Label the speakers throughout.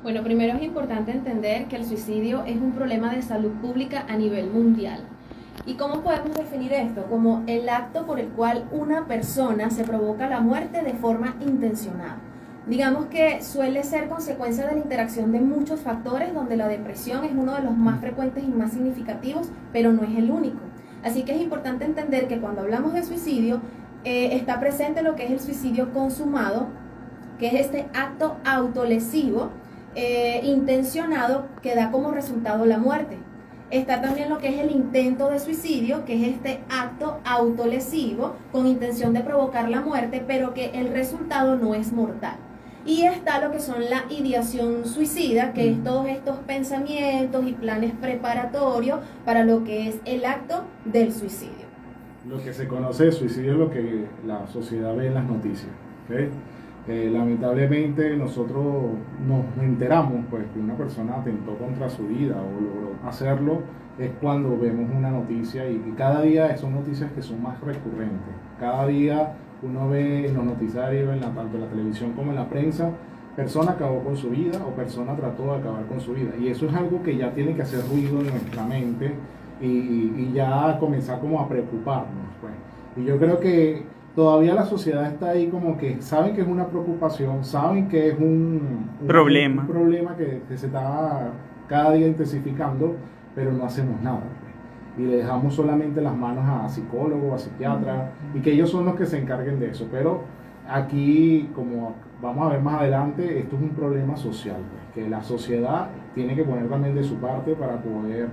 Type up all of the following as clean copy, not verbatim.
Speaker 1: Bueno, primero es importante entender que el suicidio es un problema de salud pública a nivel mundial. ¿Y cómo podemos definir esto? Como el acto por el cual una persona se provoca la muerte de forma intencionada. Digamos que suele ser consecuencia de la interacción de muchos factores, donde la depresión es uno de los más frecuentes y más significativos, pero no es el único. Así que es importante entender que cuando hablamos de suicidio, está presente lo que es el suicidio consumado, que es este acto autolesivo intencionado que da como resultado la muerte. Está también lo que es el intento de suicidio, que es este acto autolesivo con intención de provocar la muerte, pero que el resultado no es mortal. Y está lo que son la ideación suicida, que es todos estos pensamientos y planes preparatorios para lo que es el acto del suicidio.
Speaker 2: Lo que se conoce de suicidio es lo que la sociedad ve en las noticias, ¿okay? Lamentablemente nosotros nos enteramos pues, que una persona atentó contra su vida o logró hacerlo es cuando vemos una noticia y cada día son noticias que son más recurrentes. Cada día uno ve en los noticiarios, tanto en la televisión como en la prensa, persona acabó con su vida o persona trató de acabar con su vida. Y eso es algo que ya tiene que hacer ruido en nuestra mente y ya comenzar como a preocuparnos. Pues. Y yo creo que todavía la sociedad está ahí como que saben que es una preocupación, saben que es un problema que se está cada día intensificando, pero no hacemos nada. Pues. Y le dejamos solamente las manos a psicólogos, a psiquiatras, y que ellos son los que se encarguen de eso. Pero aquí, como vamos a ver más adelante, esto es un problema social, pues, que la sociedad tiene que poner también de su parte para poder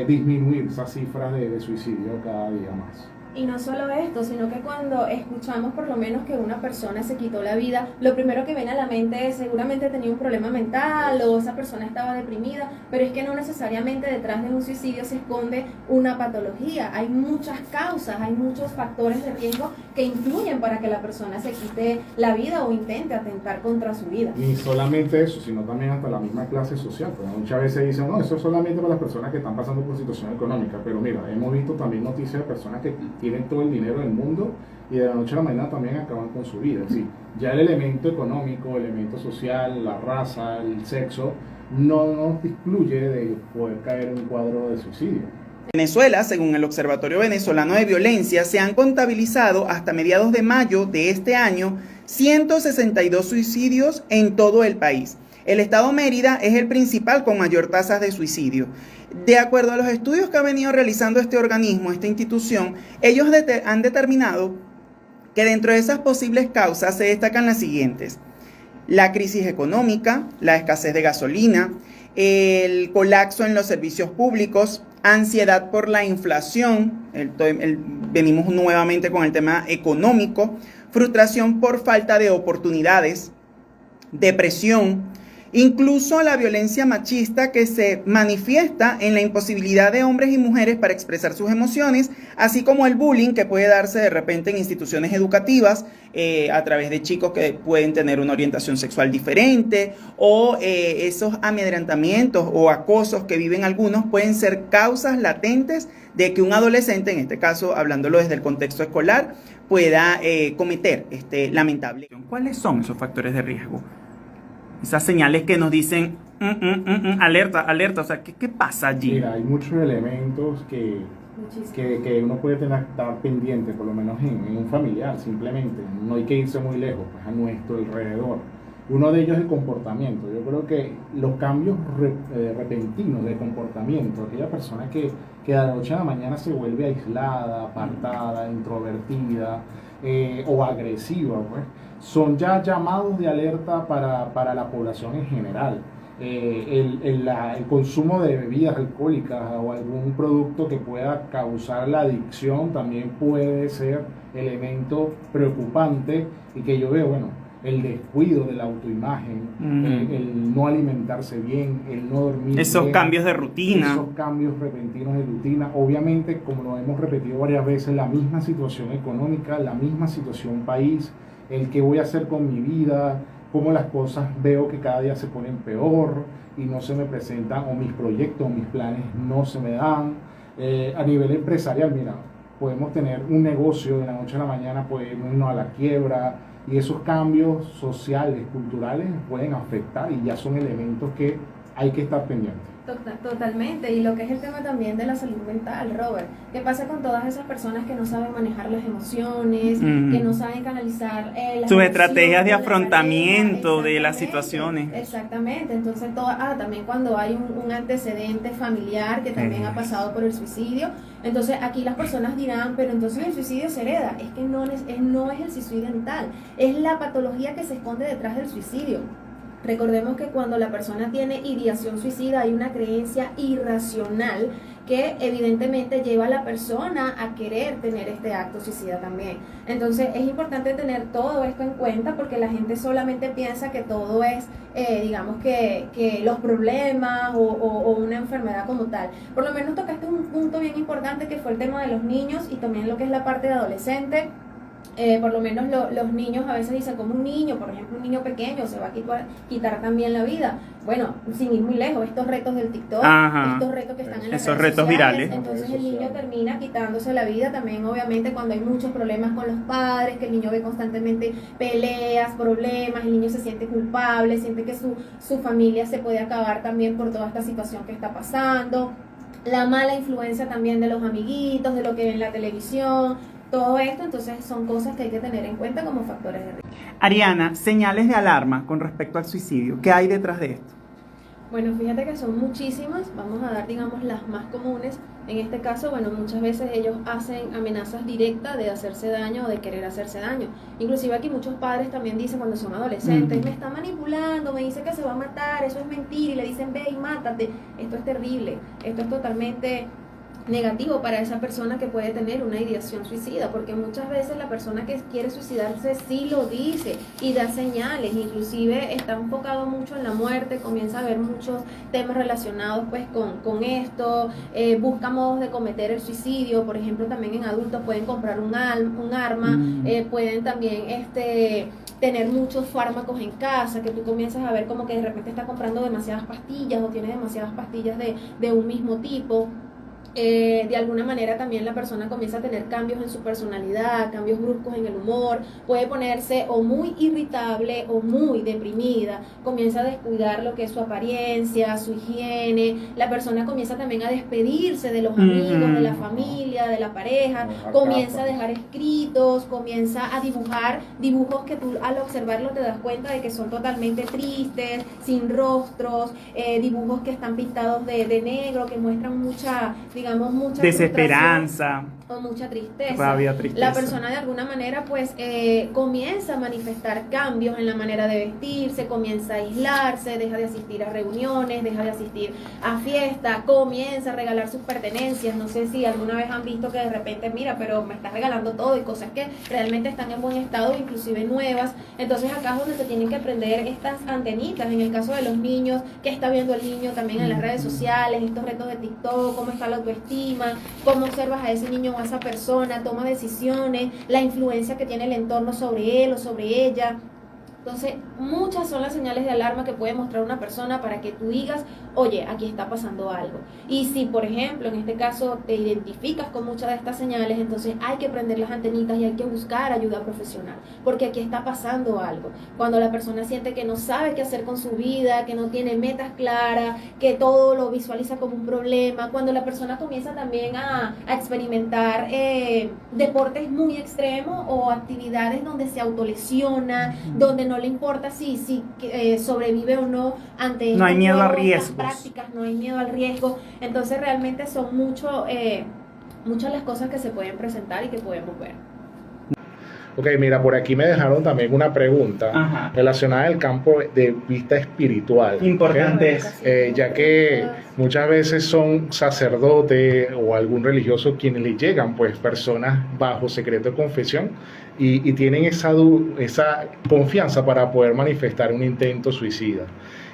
Speaker 2: disminuir esas cifras de suicidio cada día más.
Speaker 1: Y no solo esto, sino que cuando escuchamos por lo menos que una persona se quitó la vida, lo primero que viene a la mente es seguramente tenía un problema mental o esa persona estaba deprimida, pero es que no necesariamente detrás de un suicidio se esconde una patología. Hay muchas causas, hay muchos factores de riesgo que influyen para que la persona se quite la vida o intente atentar contra su vida.
Speaker 2: Ni solamente eso, sino también hasta la misma clase social. Pues muchas veces dicen, no, eso es solamente para las personas que están pasando por situación económica, pero mira, hemos visto también noticias de personas que tienen todo el dinero del mundo y de la noche a la mañana también acaban con su vida. Es decir, ya el elemento económico, el elemento social, la raza, el sexo, no nos excluye de poder caer en un cuadro de suicidio.
Speaker 3: En Venezuela, según el Observatorio Venezolano de Violencia, se han contabilizado hasta mediados de mayo de este año 162 suicidios en todo el país. El estado Mérida es el principal con mayor tasa de suicidio. De acuerdo a los estudios que ha venido realizando este organismo, esta institución, ellos han determinado que dentro de esas posibles causas se destacan las siguientes: la crisis económica, la escasez de gasolina, el colapso en los servicios públicos, ansiedad por la inflación, venimos nuevamente con el tema económico, frustración por falta de oportunidades, depresión, incluso la violencia machista que se manifiesta en la imposibilidad de hombres y mujeres para expresar sus emociones, así como el bullying que puede darse de repente en instituciones educativas a través de chicos que pueden tener una orientación sexual diferente, o esos amedrentamientos o acosos que viven algunos pueden ser causas latentes de que un adolescente, en este caso hablándolo desde el contexto escolar, pueda cometer este lamentable. ¿Cuáles son esos factores de riesgo? Esas señales que nos dicen alerta, alerta, o sea, ¿qué pasa allí?
Speaker 2: Mira, hay muchos elementos que uno puede estar pendiente, por lo menos en un familiar, simplemente. No hay que irse muy lejos, pues, a nuestro alrededor. Uno de ellos es el comportamiento. Yo creo que los cambios repentinos de comportamiento, aquella persona que de la noche a la mañana se vuelve aislada, apartada, introvertida o agresiva, pues, son ya llamados de alerta para la población en general. El consumo de bebidas alcohólicas o algún producto que pueda causar la adicción también puede ser elemento preocupante, y que yo veo, bueno, el descuido de la autoimagen, el no alimentarse bien, el no dormir
Speaker 3: esos
Speaker 2: bien,
Speaker 3: cambios de rutina,
Speaker 2: esos cambios repentinos de rutina, obviamente, como lo hemos repetido varias veces, la misma situación económica, la misma situación país, el qué voy a hacer con mi vida, cómo las cosas veo que cada día se ponen peor y no se me presentan, o mis proyectos, mis planes no se me dan. A nivel empresarial, mira, podemos tener un negocio de la noche a la mañana, podemos irnos a la quiebra, y esos cambios sociales, culturales pueden afectar y ya son elementos que hay que estar pendientes.
Speaker 1: Totalmente, y lo que es el tema también de la salud mental, Robert. ¿Qué pasa con todas esas personas que no saben manejar las emociones, que no saben canalizar las
Speaker 3: sus estrategias de
Speaker 1: la
Speaker 3: afrontamiento
Speaker 1: pareja?
Speaker 3: de las situaciones?
Speaker 1: Exactamente, entonces también cuando hay un antecedente familiar que también ha pasado por el suicidio, entonces aquí las personas dirán, pero entonces el suicidio se hereda. Es que no es el suicidio mental, es la patología que se esconde detrás del suicidio. Recordemos que cuando la persona tiene ideación suicida hay una creencia irracional que evidentemente lleva a la persona a querer tener este acto suicida también. Entonces es importante tener todo esto en cuenta porque la gente solamente piensa que todo es, digamos que los problemas o una enfermedad como tal. Por lo menos tocaste un punto bien importante que fue el tema de los niños y también lo que es la parte de adolescente. Por lo menos los niños a veces dicen como un niño, por ejemplo un niño pequeño se va a quitar también la vida. Bueno, sin ir muy lejos, estos retos del TikTok, estos retos que están en las
Speaker 3: esos
Speaker 1: redes
Speaker 3: retos
Speaker 1: sociales,
Speaker 3: virales.
Speaker 1: entonces el niño termina quitándose la vida también, obviamente cuando hay muchos problemas con los padres, que el niño ve constantemente peleas, problemas, el niño se siente culpable, siente que su familia se puede acabar también por toda esta situación que está pasando, la mala influencia también de los amiguitos, de lo que ven en la televisión. Todo esto, entonces, son cosas que hay que tener en cuenta como factores de riesgo.
Speaker 3: Ariana, señales de alarma con respecto al suicidio. ¿Qué hay detrás de esto?
Speaker 1: Bueno, fíjate que son muchísimas. Vamos a dar, digamos, las más comunes. En este caso, bueno, muchas veces ellos hacen amenazas directas de hacerse daño o de querer hacerse daño. Inclusive aquí muchos padres también dicen cuando son adolescentes, me está manipulando, me dice que se va a matar, eso es mentira, y le dicen, ve y mátate. Esto es terrible, esto es totalmente negativo para esa persona que puede tener una ideación suicida, porque muchas veces la persona que quiere suicidarse sí lo dice y da señales, inclusive está enfocado mucho en la muerte, comienza a ver muchos temas relacionados pues con esto, busca modos de cometer el suicidio, por ejemplo también en adultos pueden comprar un arma, pueden también tener muchos fármacos en casa, que tú comienzas a ver como que de repente está comprando demasiadas pastillas o tiene demasiadas pastillas de un mismo tipo. De alguna manera también la persona comienza a tener cambios en su personalidad, cambios bruscos en el humor, puede ponerse o muy irritable o muy deprimida, comienza a descuidar lo que es su apariencia, su higiene, la persona comienza también a despedirse de los amigos, de la familia, de la pareja, comienza a dejar escritos, comienza a dibujar dibujos que tú al observarlo te das cuenta de que son totalmente tristes, sin rostros, dibujos que están pintados de negro, que muestran mucha
Speaker 3: desesperanza
Speaker 1: o mucha tristeza.
Speaker 3: Rabia, tristeza.
Speaker 1: La persona de alguna manera pues comienza a manifestar cambios en la manera de vestirse, comienza a aislarse, deja de asistir a reuniones, deja de asistir a fiestas, comienza a regalar sus pertenencias. No sé si alguna vez han visto que de repente, mira, pero me estás regalando todo y cosas que realmente están en buen estado, inclusive nuevas. Entonces acá es donde se tienen que prender estas antenitas. En el caso de los niños, ¿qué está viendo el niño también en las redes sociales? Estos retos de TikTok, cómo está la autoestima, cómo observas a ese niño o a esa persona, toma decisiones, la influencia que tiene el entorno sobre él o sobre ella. Entonces, muchas son las señales de alarma que puede mostrar una persona para que tú digas, oye, aquí está pasando algo. Y si, por ejemplo, en este caso te identificas con muchas de estas señales, entonces hay que prender las antenitas y hay que buscar ayuda profesional, porque aquí está pasando algo. Cuando la persona siente que no sabe qué hacer con su vida, que no tiene metas claras, que todo lo visualiza como un problema, cuando la persona comienza también a experimentar deportes muy extremos o actividades donde se autolesiona, donde no le importa si sobrevive o no ante
Speaker 3: no hay miedo a riesgos,
Speaker 1: prácticas, no hay miedo al riesgo. Entonces realmente son muchas las cosas que se pueden presentar y que podemos ver.
Speaker 2: Ok, mira, por aquí me dejaron también una pregunta relacionada al campo de vista espiritual.
Speaker 3: Importante
Speaker 2: ya que muchas veces son sacerdotes o algún religioso quienes le llegan, pues, personas bajo secreto de confesión y tienen esa confianza para poder manifestar un intento suicida.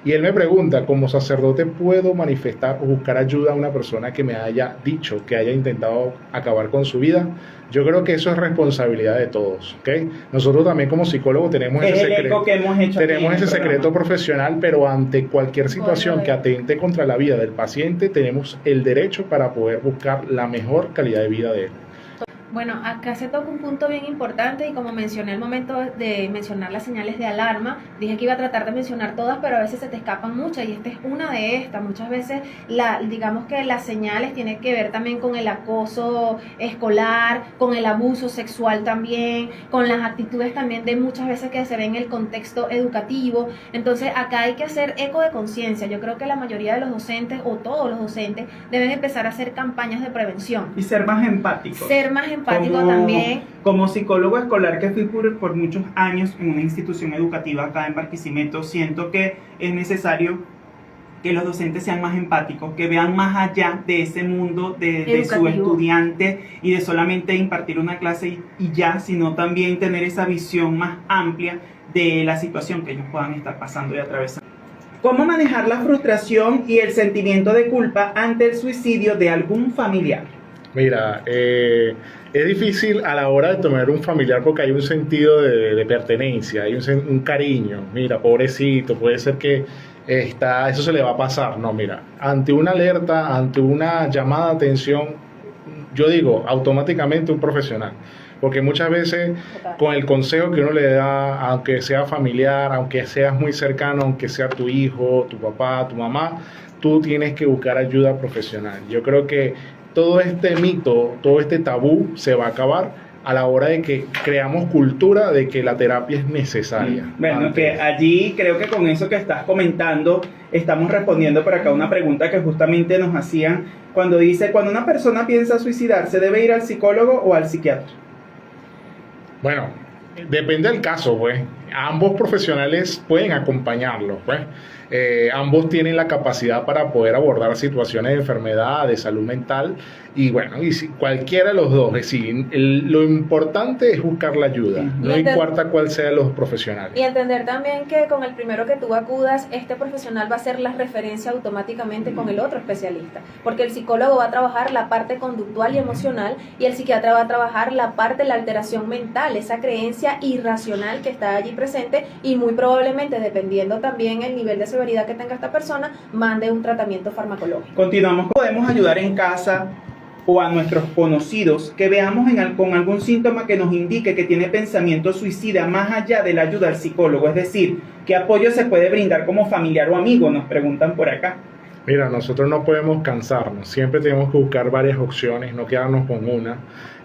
Speaker 2: Y él me pregunta, como sacerdote, ¿puedo manifestar o buscar ayuda a una persona que me haya dicho que haya intentado acabar con su vida? Yo creo que eso es responsabilidad de todos, ¿ok? Nosotros también como psicólogos tenemos ese secreto profesional, pero ante cualquier situación que atente contra la vida del paciente, tenemos el derecho para poder buscar la mejor calidad de vida de él.
Speaker 1: Bueno, acá se toca un punto bien importante y como mencioné al momento de mencionar las señales de alarma, dije que iba a tratar de mencionar todas, pero a veces se te escapan muchas y esta es una de estas. Muchas veces digamos que las señales tienen que ver también con el acoso escolar, con el abuso sexual también, con las actitudes también de muchas veces que se ven en el contexto educativo. Entonces acá hay que hacer eco de conciencia. Yo creo que la mayoría de los docentes o todos los docentes deben empezar a hacer campañas de prevención.
Speaker 3: Y ser más empáticos.
Speaker 1: Ser más empático también.
Speaker 3: Como psicólogo escolar que fui por muchos años en una institución educativa acá en Barquisimeto, siento que es necesario que los docentes sean más empáticos, que vean más allá de ese mundo de su estudiante y de solamente impartir una clase y ya, sino también tener esa visión más amplia de la situación que ellos puedan estar pasando y atravesando. ¿Cómo manejar la frustración y el sentimiento de culpa ante el suicidio de algún familiar?
Speaker 2: Mira, es difícil a la hora de tomar un familiar porque hay un sentido de pertenencia, hay un cariño. Mira, pobrecito, puede ser que eso se le va a pasar. No, mira, ante una alerta, ante una llamada de atención, yo digo automáticamente un profesional. Porque muchas veces con el consejo que uno le da, aunque sea familiar, aunque seas muy cercano, aunque sea tu hijo, tu papá, tu mamá, tú tienes que buscar ayuda profesional. Yo creo que todo este mito, todo este tabú se va a acabar a la hora de que creamos cultura de que la terapia es necesaria.
Speaker 3: Bueno, que allí creo que con eso que estás comentando, estamos respondiendo por acá una pregunta que justamente nos hacían cuando dice, cuando una persona piensa suicidarse, ¿debe ir al psicólogo o al psiquiatra?
Speaker 2: Bueno, depende del caso, pues. Ambos profesionales pueden acompañarlos, pues. Ambos tienen la capacidad para poder abordar situaciones de enfermedad, de salud mental, y bueno, y si cualquiera de los dos, es decir, lo importante es buscar la ayuda, no importa cuál sea los profesionales.
Speaker 1: Y entender también que con el primero que tú acudas, este profesional va a ser la referencia automáticamente con el otro especialista, porque el psicólogo va a trabajar la parte conductual y emocional, y el psiquiatra va a trabajar la parte de la alteración mental, esa creencia irracional que está allí presente, y muy probablemente, dependiendo también el nivel de severidad que tenga esta persona, mande un tratamiento farmacológico.
Speaker 3: Continuamos. Podemos ayudar en casa o a nuestros conocidos que veamos con algún síntoma que nos indique que tiene pensamiento suicida más allá de la ayuda al psicólogo, es decir, ¿qué apoyo se puede brindar como familiar o amigo? Nos preguntan por acá.
Speaker 2: Mira, nosotros no podemos cansarnos, siempre tenemos que buscar varias opciones, no quedarnos con una.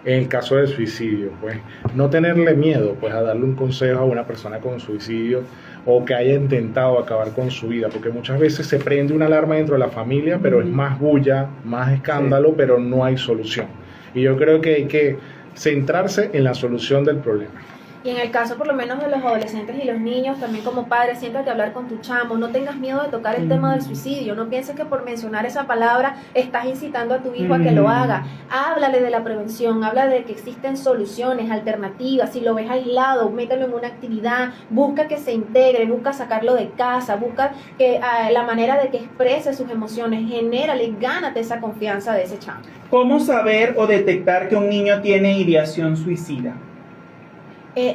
Speaker 2: En el caso del suicidio, pues no tenerle miedo pues a darle un consejo a una persona con suicidio o que haya intentado acabar con su vida, porque muchas veces se prende una alarma dentro de la familia, pero es más bulla, más escándalo, pero no hay solución. Y yo creo que hay que centrarse en la solución del problema.
Speaker 1: Y en el caso por lo menos de los adolescentes y los niños, también como padres, siéntate a hablar con tu chamo, no tengas miedo de tocar el tema del suicidio, no pienses que por mencionar esa palabra estás incitando a tu hijo a que lo haga. Háblale de la prevención, habla de que existen soluciones, alternativas, si lo ves aislado, mételo en una actividad, busca que se integre, busca sacarlo de casa, busca que la manera de que exprese sus emociones, genérale, gánate esa confianza de ese chamo.
Speaker 3: ¿Cómo saber o detectar que un niño tiene ideación suicida?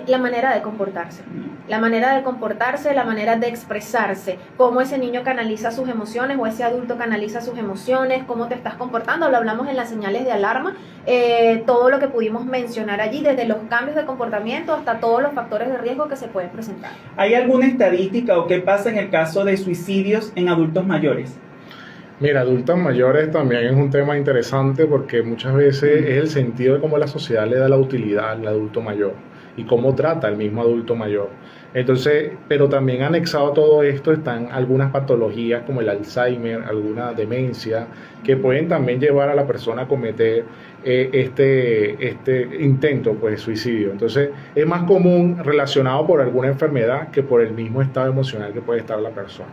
Speaker 1: La manera de comportarse, la manera de expresarse, cómo ese niño canaliza sus emociones o ese adulto canaliza sus emociones, cómo te estás comportando, lo hablamos en las señales de alarma, todo lo que pudimos mencionar allí, desde los cambios de comportamiento hasta todos los factores de riesgo que se pueden presentar.
Speaker 3: ¿Hay alguna estadística o qué pasa en el caso de suicidios en adultos mayores?
Speaker 2: Mira, adultos mayores también es un tema interesante porque muchas veces es el sentido de cómo la sociedad le da la utilidad al adulto mayor y cómo trata al mismo adulto mayor. Entonces, pero también anexado a todo esto están algunas patologías como el Alzheimer, alguna demencia, que pueden también llevar a la persona a cometer este intento pues, de suicidio. Entonces, es más común relacionado por alguna enfermedad que por el mismo estado emocional que puede estar la persona.